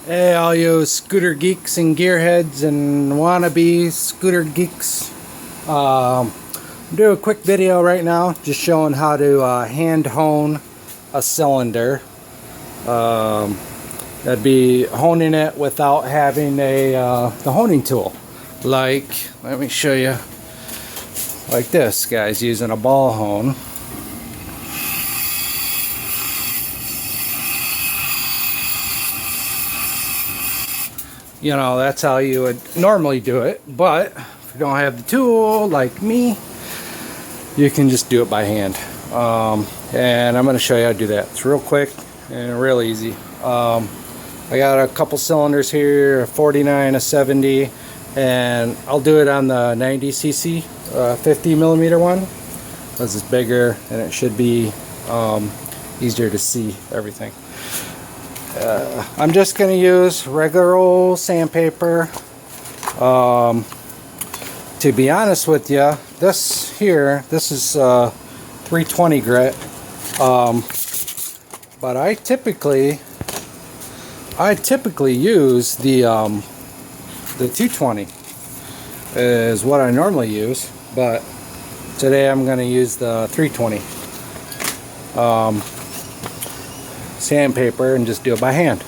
Hey, all you scooter geeks and gearheads and wannabe scooter geeks. Do a quick video right now just showing how to hand hone a cylinder. That'd be honing it without having the honing tool. Like, let me show you. Like this, guys, using a ball hone. You know, that's how you would normally do it, but if you don't have the tool like me, you can just do it by hand. And I'm going to show you how to do that. It's real quick and real easy. I got a couple cylinders here, a 49, a 70, and I'll do it on the 90cc 50 millimeter one because it's bigger and it should be easier to see everything. I'm just going to use regular old sandpaper. To be honest with you, this is 320 grit. But I typically use the 220 is what I normally use, but today I'm going to use the 320. Sandpaper and just do it by hand.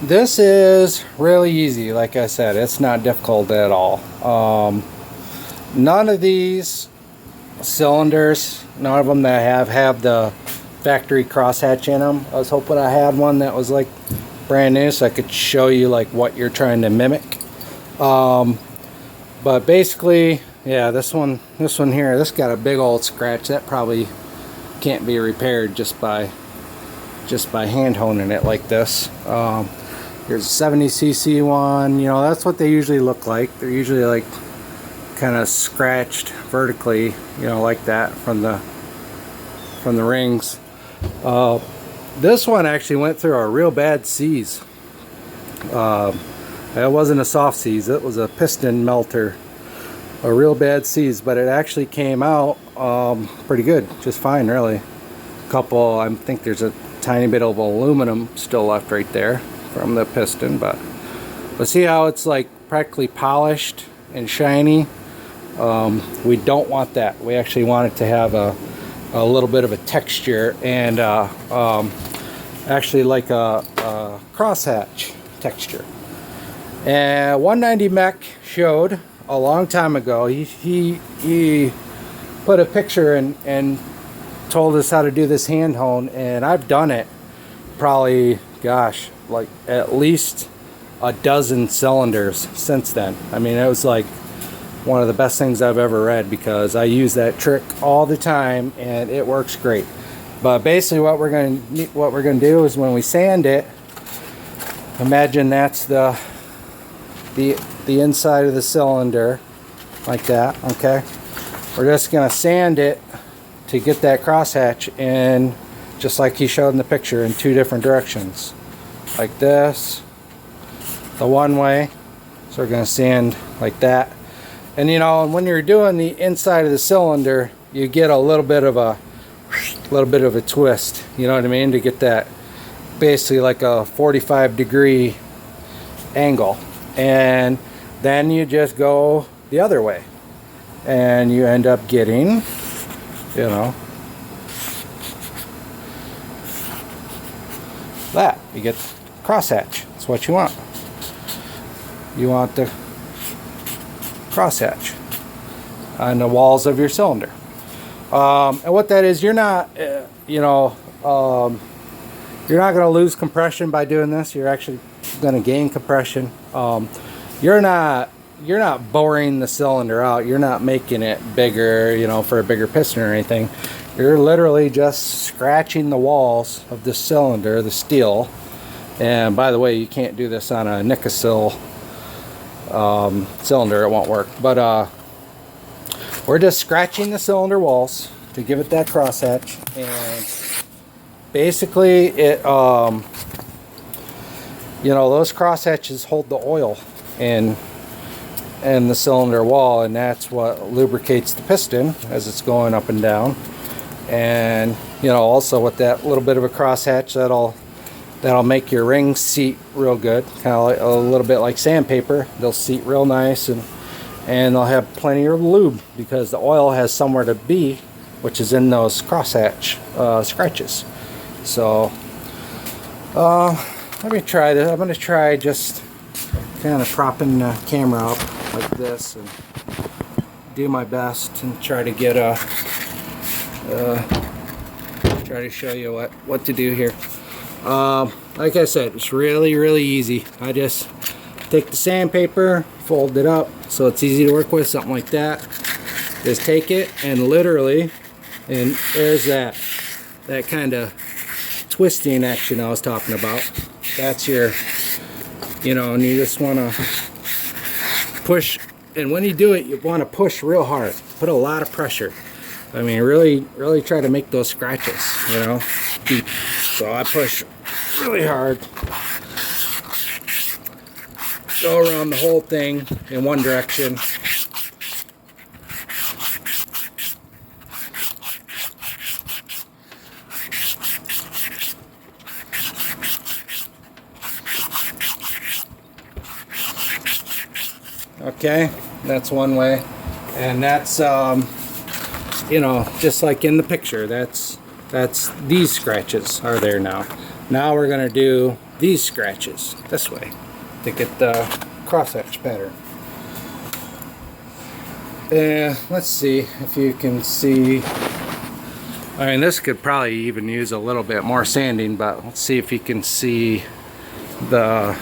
This is really easy. Like I said, it's not difficult at all. None of these cylinders, none of them that have the factory crosshatch in them. I was hoping I had one that was like brand new so I could show you like what you're trying to mimic. But basically, yeah, this one here, this got a big old scratch that probably can't be repaired just by hand honing it like this. Here's a 70cc one. You know, that's what they usually look like. They're usually like kind of scratched vertically, you know, like that from the rings. This one actually went through a real bad seize. It wasn't a soft seize, it was a piston melter. A real bad seize, but it actually came out pretty good, just fine really. I think there's a tiny bit of aluminum still left right there from the piston, but see how it's like practically polished and shiny. We don't want that. We actually want it to have a little bit of a texture and actually like a crosshatch texture. And 190 Mech showed a long time ago, he put a picture and told us how to do this hand hone, and I've done it probably, gosh, like at least a dozen cylinders since then. I mean, it was like one of the best things I've ever read because I use that trick all the time and it works great. But basically what we're going to do is when we sand it, imagine that's the inside of the cylinder like that. Okay, we're just going to sand it to get that crosshatch in, just like he showed in the picture, in two different directions like this, the one way. So we're going to sand like that, and you know, when you're doing the inside of the cylinder, you get a little bit of a twist, you know what I mean, to get that basically like a 45-degree angle. And then you just go the other way and you end up getting, you know, that. You get crosshatch. That's what you want. You want the crosshatch on the walls of your cylinder. And what that is, you're not, you know, you're not going to lose compression by doing this. You're actually going to gain compression. You're not boring the cylinder out. You're not making it bigger, you know, for a bigger piston or anything. You're literally just scratching the walls of the cylinder, the steel. And by the way, you can't do this on a Nicosil cylinder. It won't work. But we're just scratching the cylinder walls to give it that crosshatch. And basically it you know, those crosshatches hold the oil in the cylinder wall, and that's what lubricates the piston as it's going up and down. And you know, also with that little bit of a crosshatch, that'll make your rings seat real good, kind of like, a little bit like sandpaper. They'll seat real nice, and they'll have plenty of lube because the oil has somewhere to be, which is in those crosshatch scratches. So let me try this. I'm going to try just kind of propping the camera up like this and do my best and try to get a try to show you what to do here. Like I said, it's really easy. I just take the sandpaper, fold it up so it's easy to work with, something like that. Just take it and literally, and there's that kind of twisting action I was talking about. That's your, you know, and you just want to push, and when you do it, you want to push real hard, put a lot of pressure. I mean, really try to make those scratches, you know, deep. So I push really hard, go around the whole thing in one direction. Okay, that's one way, and that's you know, just like in the picture, that's these scratches are there now. Now we're gonna do these scratches this way to get the crosshatch pattern. Let's see if you can see. I mean, this could probably even use a little bit more sanding, but let's see if you can see the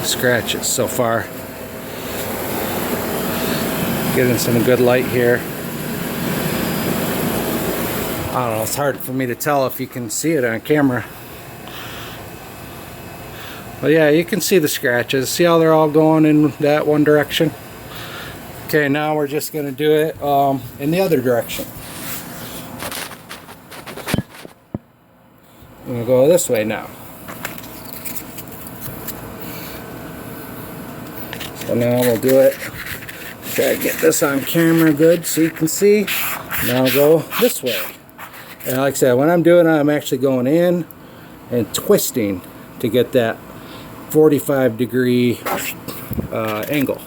scratches so far. Getting some good light here. I don't know, it's hard for me to tell if you can see it on camera. But yeah, you can see the scratches. See how they're all going in that one direction? Okay, now we're just going to do it in the other direction. I'm going to go this way now. So now we'll do it. Try to get this on camera good so you can see. Now go this way. And like I said, when I'm doing it, I'm actually going in and twisting to get that 45-degree angle.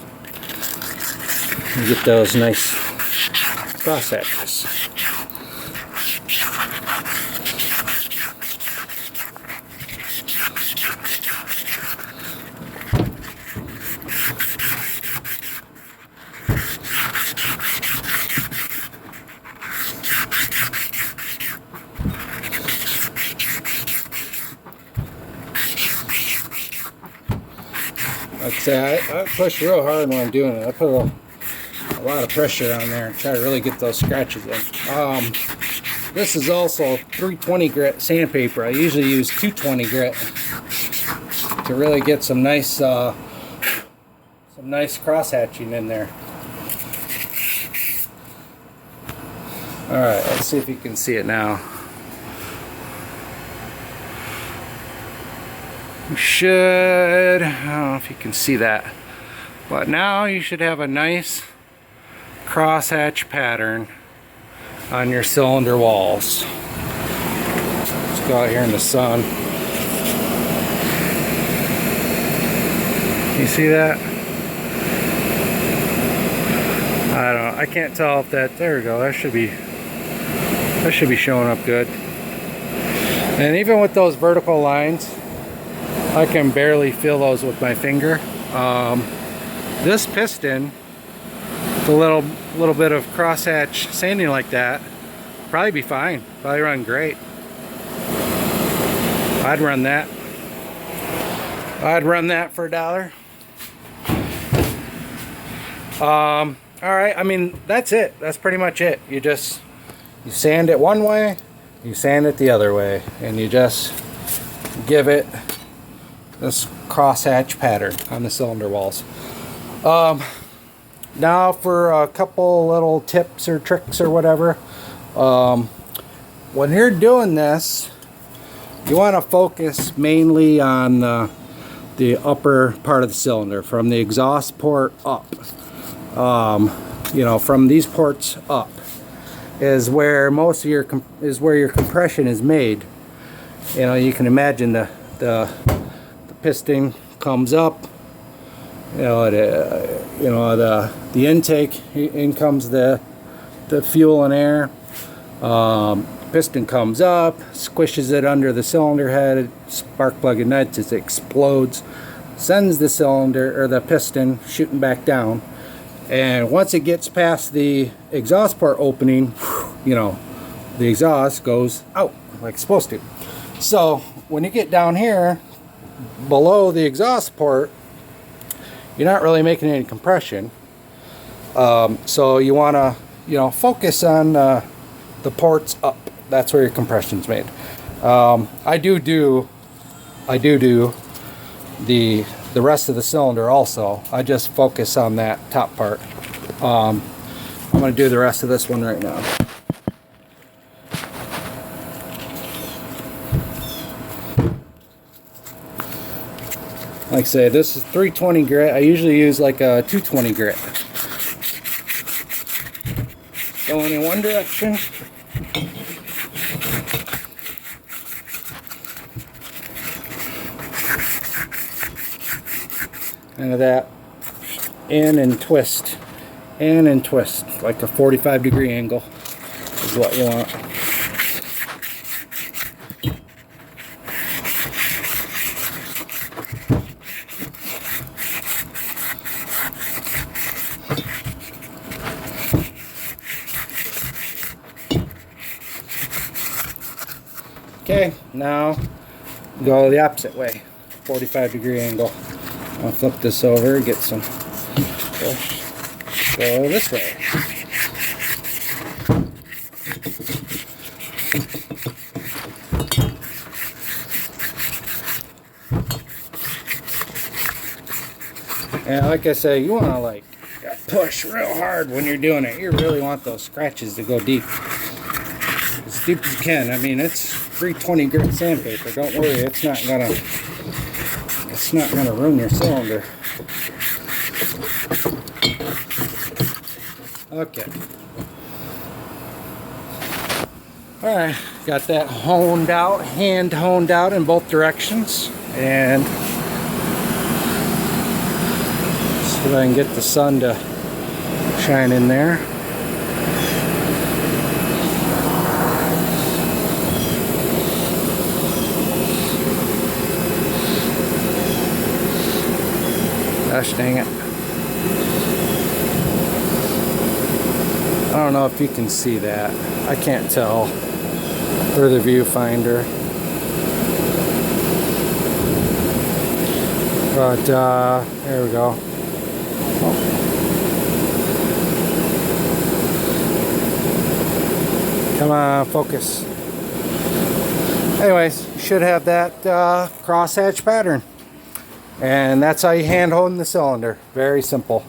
And get those nice cross hatches. Like I say, I push real hard when I'm doing it. I put a lot of pressure on there and try to really get those scratches in. This is also 320 grit sandpaper. I usually use 220 grit to really get some nice cross hatching in there. Alright, let's see if you can see it now. You should, I don't know if you can see that, but now you should have a nice crosshatch pattern on your cylinder walls. Let's go out here in the sun. You see that? I don't know, I can't tell if that, there we go, that should be showing up good. And even with those vertical lines, I can barely feel those with my finger. This piston, with a little bit of crosshatch sanding like that, probably be fine. Probably run great. I'd run that. I'd run that for $1. All right. I mean, that's it. That's pretty much it. You sand it one way, you sand it the other way, and you just give it this crosshatch pattern on the cylinder walls. Now for a couple little tips or tricks or whatever. When you're doing this, you want to focus mainly on the upper part of the cylinder, from the exhaust port up. You know, from these ports up. is where most of your compression is made. You know, you can imagine the piston comes up. You know, the intake, in comes the fuel and air. Piston comes up, squishes it under the cylinder head, spark plug ignites, it explodes, sends the cylinder or the piston shooting back down, and once it gets past the exhaust port opening, you know, the exhaust goes out like it's supposed to. So when you get down here below the exhaust port, you're not really making any compression. So you want to, you know, focus on the ports up. That's where your compression's made. I do the rest of the cylinder also. I just focus on that top part. I'm going to do the rest of this one right now. Like I say, this is 320 grit. I usually use like a 220 grit. Going in one direction. And that, in and twist, like a 45-degree angle is what you want. Okay, now go the opposite way, 45-degree angle. I'll flip this over, get some push. Go this way. And like I say, you want to like push real hard when you're doing it. You really want those scratches to go deep. As deep as you can. I mean, it's 320 grit sandpaper. Don't worry, it's not gonna ruin your cylinder. Okay. Alright, got that honed out, hand honed out in both directions. And see if I can get the sun to shine in there. Gosh dang it. I don't know if you can see that. I can't tell through the viewfinder. But there we go. Oh. Come on, focus. Anyways, you should have that crosshatch pattern. And that's how you hand hold the cylinder. Very simple.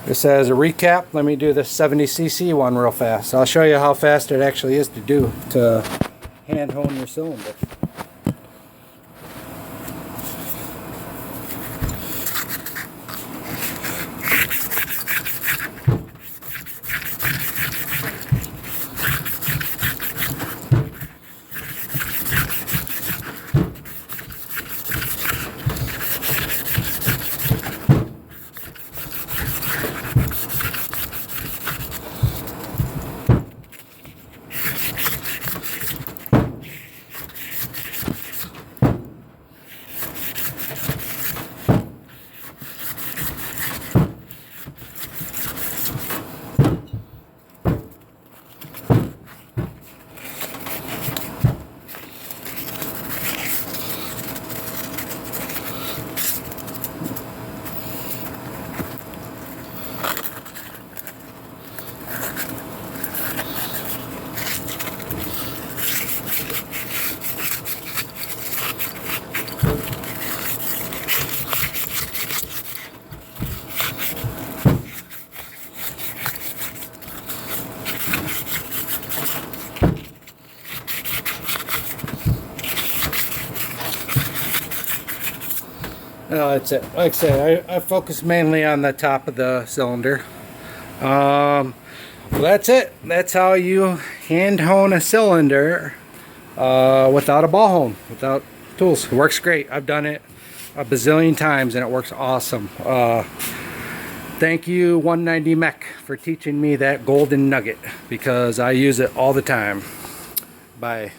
Just as a recap, let me do the 70cc one real fast. I'll show you how fast it actually is to hand hone your cylinder. That's it. Like I said, I focus mainly on the top of the cylinder. Well, that's it. That's how you hand hone a cylinder without a ball hone, without tools. It works great. I've done it a bazillion times and it works awesome. Thank you 190 Mech for teaching me that golden nugget, because I use it all the time. Bye.